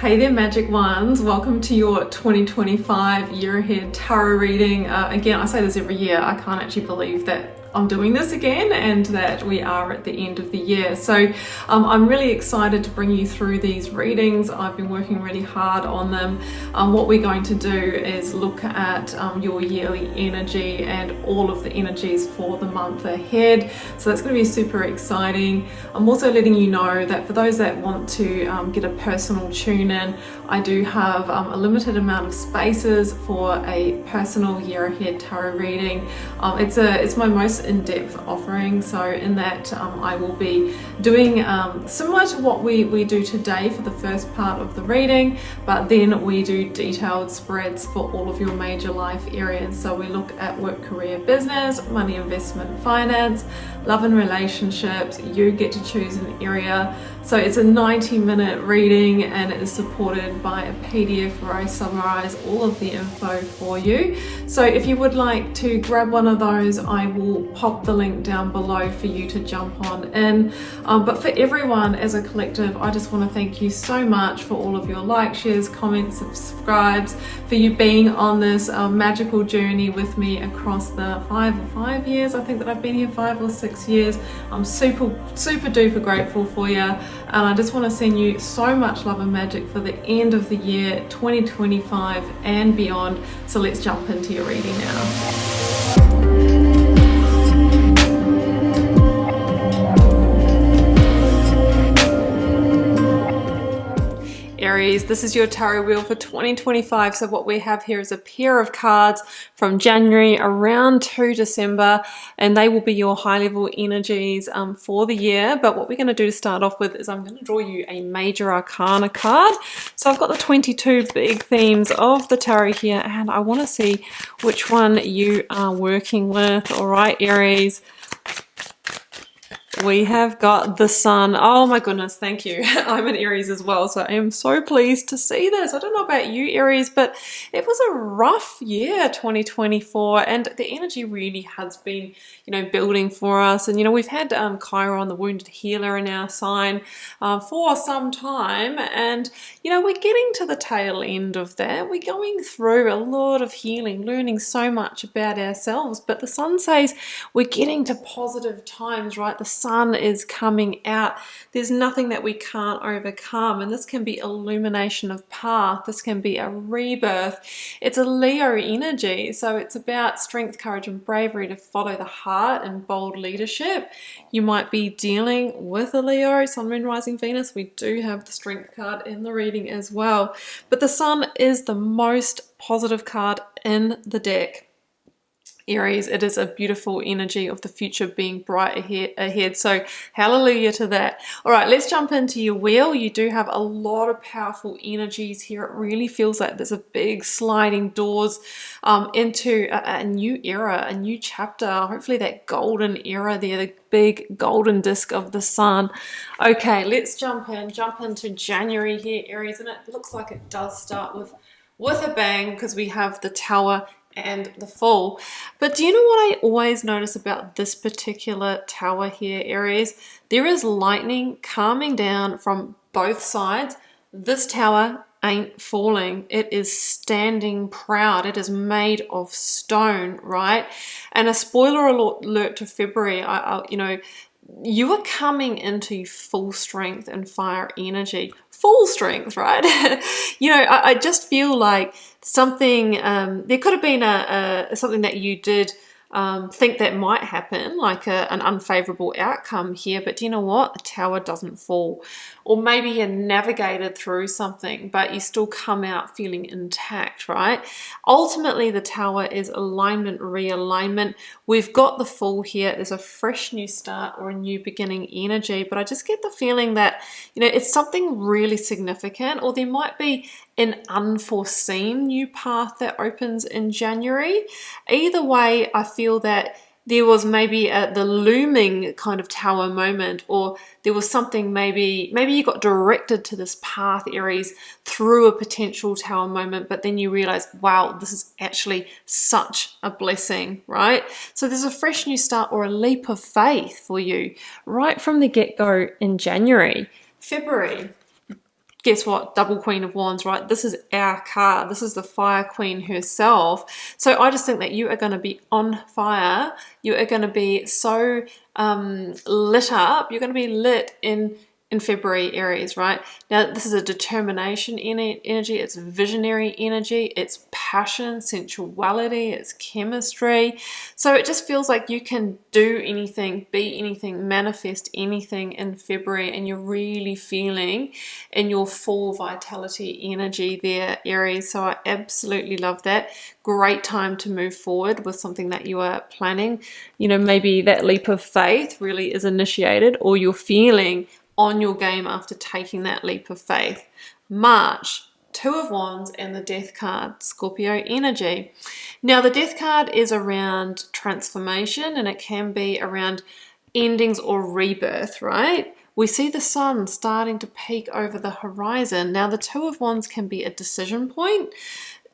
Hey there, magic ones. Welcome to your 2025 year ahead tarot reading. Again, I say this every year. I can't actually believe that I'm doing this again and that we are at the end of the year. So I'm really excited to bring you through these readings. I've been working really hard on them. What we're going to do is look at your yearly energy and all of the energies for the month ahead. So that's going to be super exciting. I'm also letting you know that for those that want to get a personal tune in, I do have a limited amount of spaces for a personal year ahead tarot reading. It's my most in-depth offering, so in that I will be doing similar to what we do today for the first part of the reading, but then we do detailed spreads for all of your major life areas. So we look at work, career, business, money, investment, finance, love and relationships. You get to choose an area. So it's a 90-minute reading and it is supported by a PDF where I summarize all of the info for you. So if you would like to grab one of those, I will pop the link down below for you to jump on in. But for everyone as a collective, I just want to thank you so much for all of your likes, shares, comments, subscribes, for you being on this magical journey with me across the 5 years. I think that I've been here 5 or 6 years. I'm super duper grateful for you. And I just want to send you so much love and magic for the end of the year 2025 and beyond. So let's jump into your reading now. Aries, this is your tarot wheel for 2025. So what we have here is a pair of cards from January around to December, and they will be your high level energies for the year. But what we're going to do to start off with is I'm going to draw you a major arcana card. So I've got the 22 big themes of the tarot here, and I want to see which one you are working with. All right, Aries. We have got the sun. Oh my goodness, thank you. I'm an Aries as well, so I am so pleased to see this. I don't know about you, Aries, but it was a rough year, 2024, and the energy really has been, building for us. And, we've had Chiron, the wounded healer, in our sign for some time, and, we're getting to the tail end of that. We're going through a lot of healing, learning so much about ourselves, but the sun says we're getting to positive times, right? The sun is coming out. There's nothing that we can't overcome, and this can be illumination of path. This can be a rebirth. It's a Leo energy, so it's about strength, courage, and bravery to follow the heart and bold leadership. You might be dealing with a Leo, Sun, Moon, Rising, Venus. We do have the strength card in the reading as well, but the sun is the most positive card in the deck. Aries, it is a beautiful energy of the future being bright ahead. So hallelujah to that. All right, let's jump into your wheel. You do have a lot of powerful energies here. It really feels like there's a big sliding doors into a new era, a new chapter. Hopefully that golden era there, the big golden disc of the sun. Okay, let's jump into January here, Aries, and it looks like it does start with a bang because we have the Tower and the Fool. But do you know what I always notice about this particular tower here, Aries? There is lightning coming down from both sides. This tower ain't falling. It is standing proud. It is made of stone, right? And a spoiler alert to February, you are coming into full strength and fire energy. Full strength, right? I just feel like something, there could have been something that you did think that might happen, like an unfavorable outcome here, but do you know what? The tower doesn't fall. Or maybe you navigated through something, but you still come out feeling intact, right? Ultimately, the tower is alignment, realignment. We've got the Fool here. There's a fresh new start or a new beginning energy, but I just get the feeling that, it's something really significant, or there might be an unforeseen new path that opens in January. Either way, I feel that there was maybe the looming kind of tower moment, or there was something, maybe you got directed to this path, Aries, through a potential tower moment, but then you realize, wow, this is actually such a blessing, right? So there's a fresh new start or a leap of faith for you right from the get-go in January. February, guess what? Double Queen of Wands, right? This is our card. This is the Fire Queen herself. So I just think that you are going to be on fire. You are going to be so lit up. You're going to be lit in February, Aries, right? Now, this is a determination energy. It's visionary energy. It's passion, sensuality. It's chemistry. So it just feels like you can do anything, be anything, manifest anything in February, and you're really feeling in your full vitality energy there, Aries. So I absolutely love that. Great time to move forward with something that you are planning. You know, maybe that leap of faith really is initiated, or you're feeling on your game after taking that leap of faith. March, Two of Wands and the Death card, Scorpio energy. Now the Death card is around transformation, and it can be around endings or rebirth, right? We see the sun starting to peek over the horizon. Now the Two of Wands can be a decision point,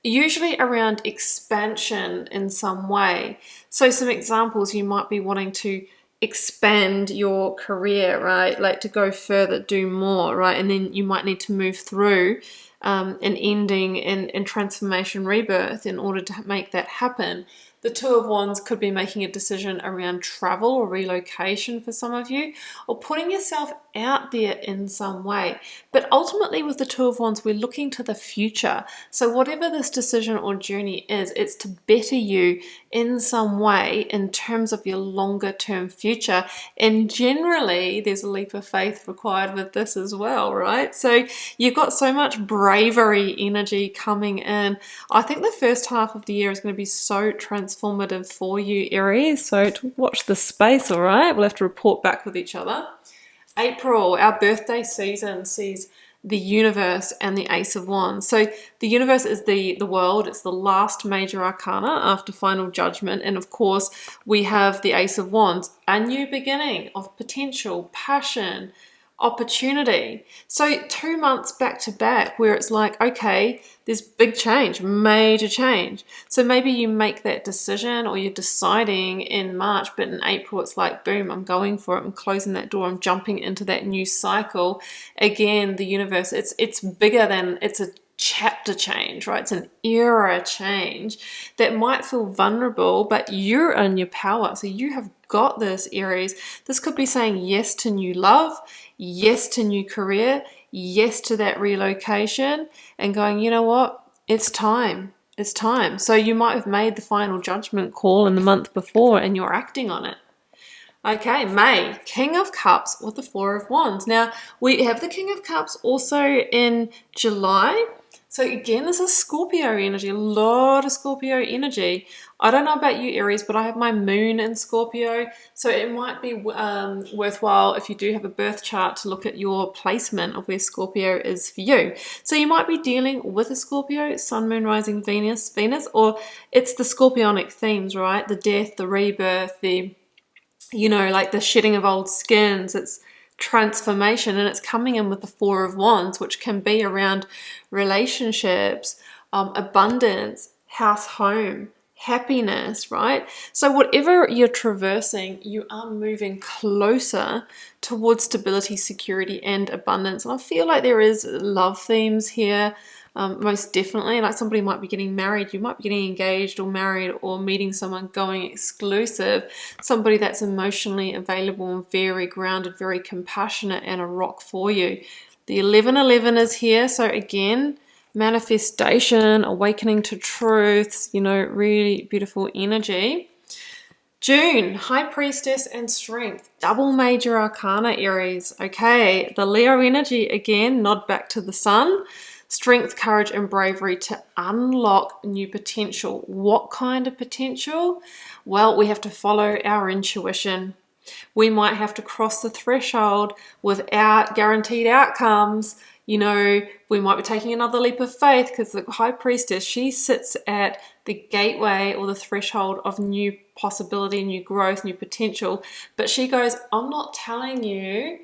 usually around expansion in some way. So some examples, you might be wanting to expand your career, right? Like to go further, do more, right? And then you might need to move through an ending and transformation, rebirth in order to make that happen. The Two of Wands could be making a decision around travel or relocation for some of you, or putting yourself out there in some way. But ultimately with the Two of Wands, we're looking to the future. So whatever this decision or journey is, it's to better you in some way in terms of your longer term future. And generally there's a leap of faith required with this as well, right? So you've got so much bravery energy coming in. I think the first half of the year is going to be so transformative for you, Aries. So to watch the space, all right? We'll have to report back with each other. April, our birthday season, sees the universe and the Ace of Wands. So the universe is the world. It's the last major arcana after final judgment. And of course, we have the Ace of Wands, a new beginning of potential, passion, opportunity. So 2 months back to back where it's like, okay, there's big change, major change. So maybe you make that decision, or you're deciding in March, but in April it's like, boom, I'm going for it. I'm closing that door. I'm jumping into that new cycle. Again, the universe, it's bigger than, it's a chapter change, right? It's an era change that might feel vulnerable, but you're in your power. So you have got this, Aries. This could be saying yes to new love, yes to new career, yes to that relocation, and going, you know what? It's time. It's time. So you might have made the final judgment call in the month before and you're acting on it. Okay, May, King of Cups with the Four of Wands. Now, we have the King of Cups also in July. So again, this is Scorpio energy, a lot of Scorpio energy. I don't know about you, Aries, but I have my moon in Scorpio. So it might be worthwhile if you do have a birth chart to look at your placement of where Scorpio is for you. So you might be dealing with a Scorpio, Sun, Moon, Rising, Venus, or it's the Scorpionic themes, right? The death, the rebirth, the, you know, like the shedding of old skins. It's transformation, and it's coming in with the Four of Wands, which can be around relationships, abundance, house, home, happiness, right? So whatever you're traversing, you are moving closer towards stability, security, and abundance. And I feel like there is love themes here. Most definitely, like somebody might be getting married, you might be getting engaged or married, or meeting someone, going exclusive, somebody that's emotionally available and very grounded, very compassionate, and a rock for you. The 1111 is here, so again, manifestation, awakening to truths, you know, really beautiful energy. June, High Priestess and Strength, double major arcana, Aries. Okay, the Leo energy, again, nod back to the sun. Strength, courage, and bravery to unlock new potential. What kind of potential? Well, we have to follow our intuition. We might have to cross the threshold without guaranteed outcomes. You know, we might be taking another leap of faith, because the High Priestess, she sits at the gateway or the threshold of new possibility, new growth, new potential. But she goes, I'm not telling you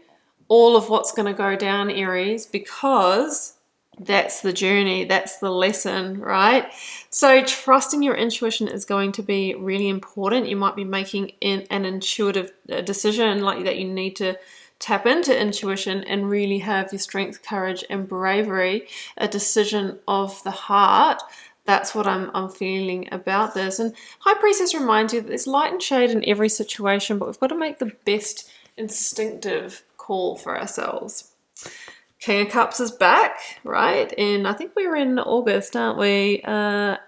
all of what's going to go down, Aries, because that's the journey, that's the lesson, right? So trusting your intuition is going to be really important. You might be making an intuitive decision like that you need to tap into intuition and really have your strength, courage, and bravery, a decision of the heart. That's what I'm feeling about this. And High Priestess reminds you that there's light and shade in every situation, but we've got to make the best instinctive call for ourselves. King of Cups is back, right? And I think we're in August, aren't we?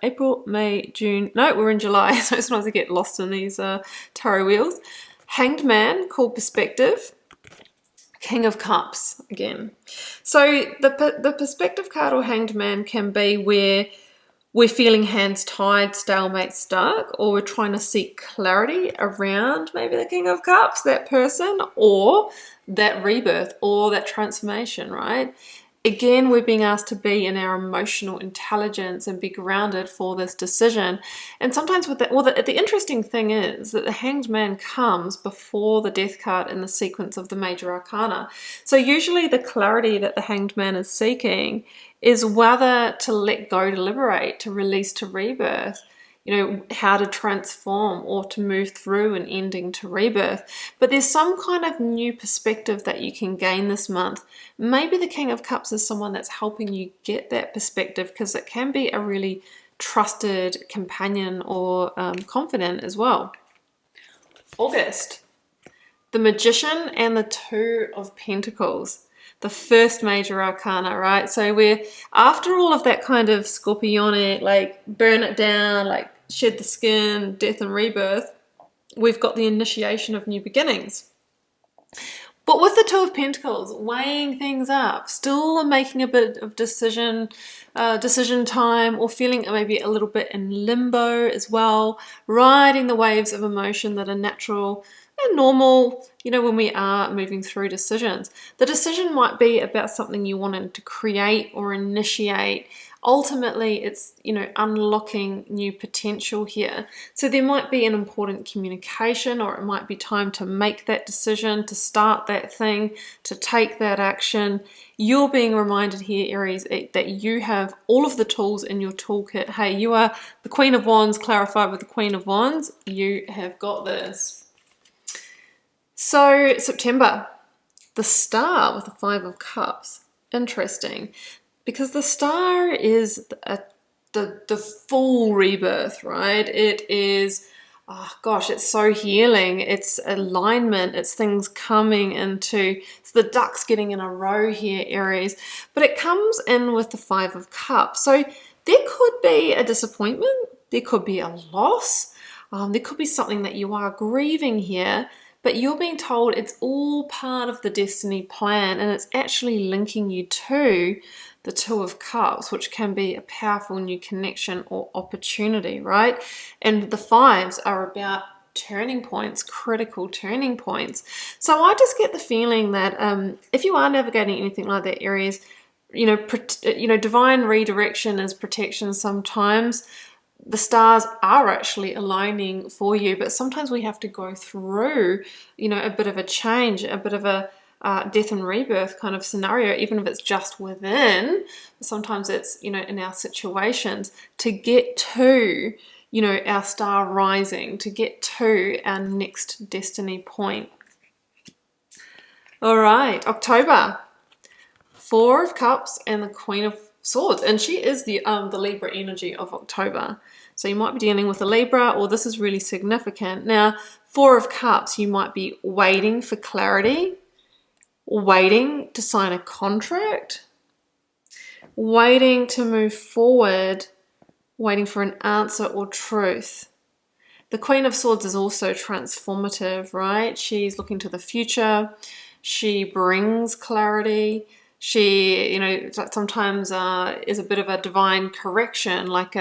April, May, June. No, we're in July. So sometimes I get lost in these tarot wheels. Hanged Man, called Perspective. King of Cups again. So the Perspective card or Hanged Man can be where we're feeling hands tied, stalemate, stuck, or we're trying to seek clarity around maybe the King of Cups, that person, or that rebirth, or that transformation, right? Again, we're being asked to be in our emotional intelligence and be grounded for this decision. And sometimes with that, well, the interesting thing is that the Hanged Man comes before the Death card in the sequence of the major arcana. So usually the clarity that the Hanged Man is seeking is whether to let go, to liberate, to release, to rebirth, how to transform or to move through an ending to rebirth. But there's some kind of new perspective that you can gain this month. Maybe the King of Cups is someone that's helping you get that perspective, because it can be a really trusted companion or confidant as well. August, the Magician and the Two of Pentacles. The first major arcana, right? So we're, after all of that kind of scorpionic, like burn it down, like shed the skin, death and rebirth, we've got the initiation of new beginnings. But with the Two of Pentacles, weighing things up, still making a bit of decision time, or feeling maybe a little bit in limbo as well, riding the waves of emotion that are natural and normal, when we are moving through decisions. The decision might be about something you wanted to create or initiate. Ultimately, it's, unlocking new potential here. So there might be an important communication, or it might be time to make that decision, to start that thing, to take that action. You're being reminded here, Aries, that you have all of the tools in your toolkit. Hey, you are the Queen of Wands clarified with the Queen of Wands. You have got this. So September, the Star with the Five of Cups. Interesting, because the Star is the full rebirth, right? It is, it's so healing. It's alignment. It's things coming into, it's the ducks getting in a row here, Aries. But it comes in with the Five of Cups. So there could be a disappointment. There could be a loss. There could be something that you are grieving here. But you're being told it's all part of the destiny plan, and it's actually linking you to the Two of Cups, which can be a powerful new connection or opportunity, right? And the fives are about turning points, critical turning points. So I just get the feeling that if you are navigating anything like that, Aries, divine redirection is protection sometimes. The stars are actually aligning for you, but sometimes we have to go through, a bit of a change, a bit of a death and rebirth kind of scenario, even if it's just within. Sometimes it's, in our situations, to get to, our star rising, to get to our next destiny point. All right, October, Four of Cups and the Queen of Swords, and she is the Libra energy of October. So you might be dealing with a Libra, or this is really significant. Now, Four of Cups, you might be waiting for clarity, waiting to sign a contract, waiting to move forward, waiting for an answer or truth. The Queen of Swords is also transformative, right? She's looking to the future. She brings clarity. She, sometimes is a bit of a divine correction, like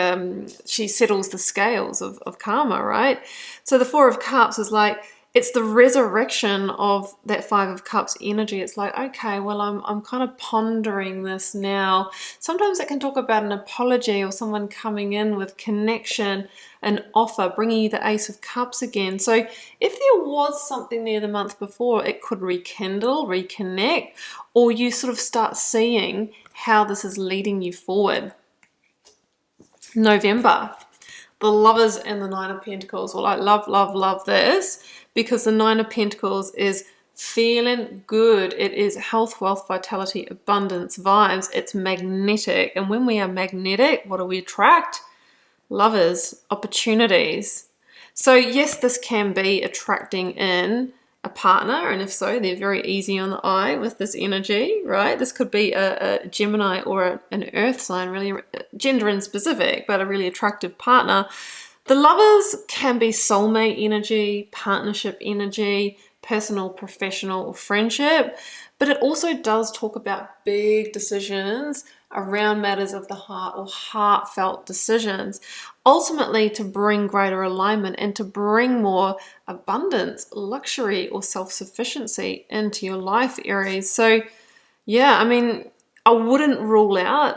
she settles the scales of karma, right? So the Four of Cups is like, it's the resurrection of that Five of Cups energy. It's like, okay, well, I'm kind of pondering this now. Sometimes it can talk about an apology or someone coming in with connection, an offer, bringing you the Ace of Cups again. So if there was something there the month before, it could rekindle, reconnect, or you sort of start seeing how this is leading you forward. November, the Lovers and the Nine of Pentacles. Well, I love this, because the Nine of Pentacles is feeling good. It is health, wealth, vitality, abundance, vibes. It's magnetic. And when we are magnetic, what do we attract? Lovers, opportunities. So yes, this can be attracting in a partner, and if so, they're very easy on the eye with this energy, right? This could be a Gemini or an earth sign, really gender specific, but a really attractive partner. The lovers can be soulmate energy, partnership energy, personal, professional, or friendship, but it also does talk about big decisions around matters of the heart or heartfelt decisions, ultimately to bring greater alignment and to bring more abundance, luxury, or self-sufficiency into your life, Aries. So yeah, I mean, I wouldn't rule out,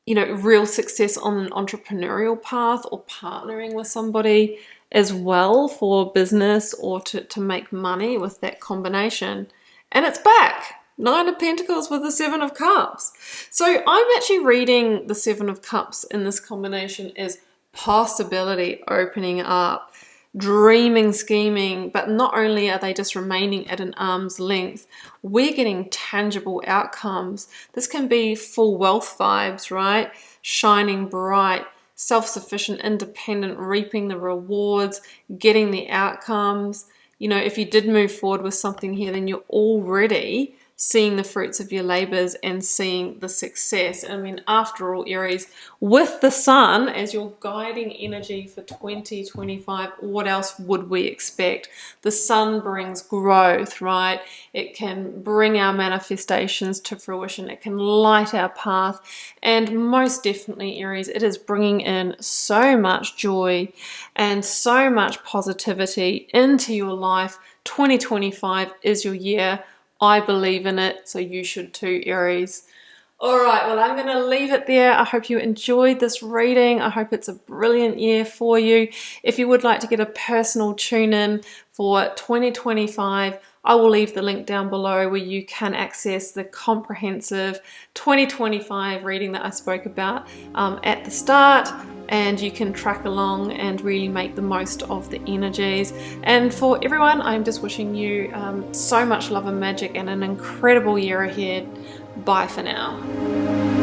you know, real success on an entrepreneurial path or partnering with somebody as well for business or to make money with that combination. And it's back. Nine of Pentacles with the Seven of Cups. So I'm actually reading the Seven of Cups in this combination as possibility opening up, dreaming, scheming, but not only are they just remaining at an arm's length, we're getting tangible outcomes. This can be full wealth vibes, right? Shining bright, self-sufficient, independent, reaping the rewards, getting the outcomes. You know, if you did move forward with something here, then you're already seeing the fruits of your labors and seeing the success. I mean, after all, Aries, with the sun as your guiding energy for 2025, what else would we expect? The sun brings growth, right? It can bring our manifestations to fruition. It can light our path. And most definitely, Aries, it is bringing in so much joy and so much positivity into your life. 2025 is your year. I believe in it, so you should too, Aries. All right, well, I'm going to leave it there. I hope you enjoyed this reading. I hope it's a brilliant year for you. If you would like to get a personal tune-in for 2025, I will leave the link down below where you can access the comprehensive 2025 reading that I spoke about at the start, and you can track along and really make the most of the energies. And for everyone, I'm just wishing you so much love and magic and an incredible year ahead. Bye for now.